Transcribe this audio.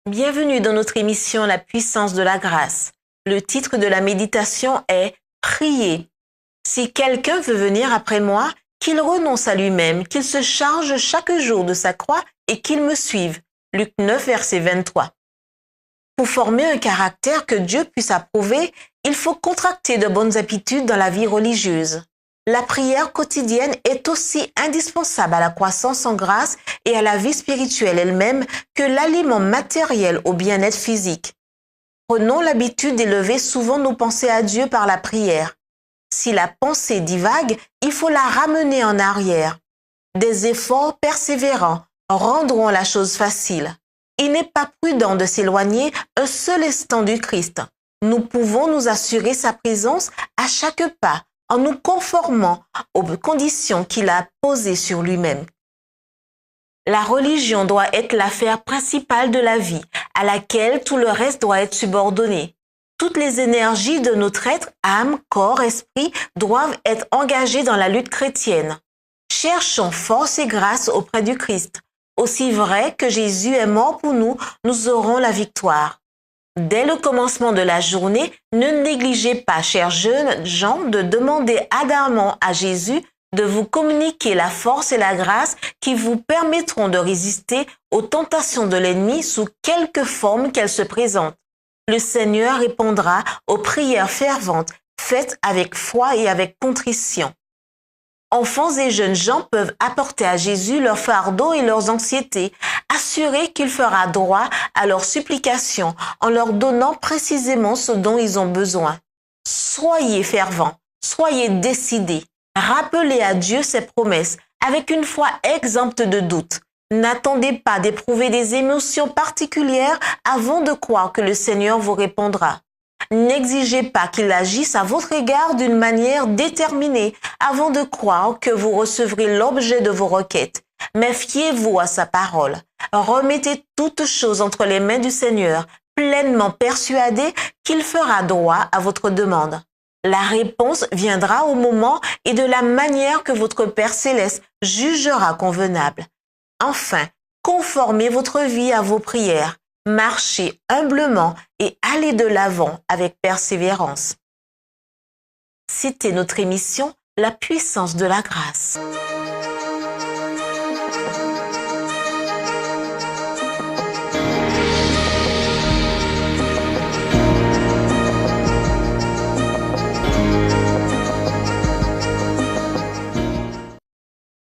Bienvenue dans notre émission La puissance de la grâce. Le titre de la méditation est « Prier ». Si quelqu'un veut venir après moi, qu'il renonce à lui-même, qu'il se charge chaque jour de sa croix et qu'il me suive. Luc 9, verset 23. Pour former un caractère que Dieu puisse approuver, il faut contracter de bonnes habitudes dans la vie religieuse. La prière quotidienne est aussi indispensable à la croissance en grâce et à la vie spirituelle elle-même que l'aliment matériel au bien-être physique. Prenons l'habitude d'élever souvent nos pensées à Dieu par la prière. Si la pensée divague, il faut la ramener en arrière. Des efforts persévérants rendront la chose facile. Il n'est pas prudent de s'éloigner un seul instant du Christ. Nous pouvons nous assurer sa présence à chaque pas, en nous conformant aux conditions qu'il a posées sur lui-même. La religion doit être l'affaire principale de la vie, à laquelle tout le reste doit être subordonné. Toutes les énergies de notre être, âme, corps, esprit, doivent être engagées dans la lutte chrétienne. Cherchons force et grâce auprès du Christ. Aussi vrai que Jésus est mort pour nous, nous aurons la victoire. Dès le commencement de la journée, ne négligez pas, chers jeunes gens, de demander ardemment à Jésus de vous communiquer la force et la grâce qui vous permettront de résister aux tentations de l'ennemi sous quelque forme qu'elles se présentent. Le Seigneur répondra aux prières ferventes faites avec foi et avec contrition. Enfants et jeunes gens peuvent apporter à Jésus leurs fardeaux et leurs anxiétés, assurés qu'il fera droit à leurs supplications en leur donnant précisément ce dont ils ont besoin. Soyez fervents, soyez décidés, rappelez à Dieu ses promesses avec une foi exempte de doute. N'attendez pas d'éprouver des émotions particulières avant de croire que le Seigneur vous répondra. N'exigez pas qu'il agisse à votre égard d'une manière déterminée avant de croire que vous recevrez l'objet de vos requêtes. Mais fiez-vous à sa parole. Remettez toutes choses entre les mains du Seigneur, pleinement persuadé qu'il fera droit à votre demande. La réponse viendra au moment et de la manière que votre Père céleste jugera convenable. Enfin, conformez votre vie à vos prières. Marchez humblement et allez de l'avant avec persévérance. C'était notre émission La puissance de la grâce.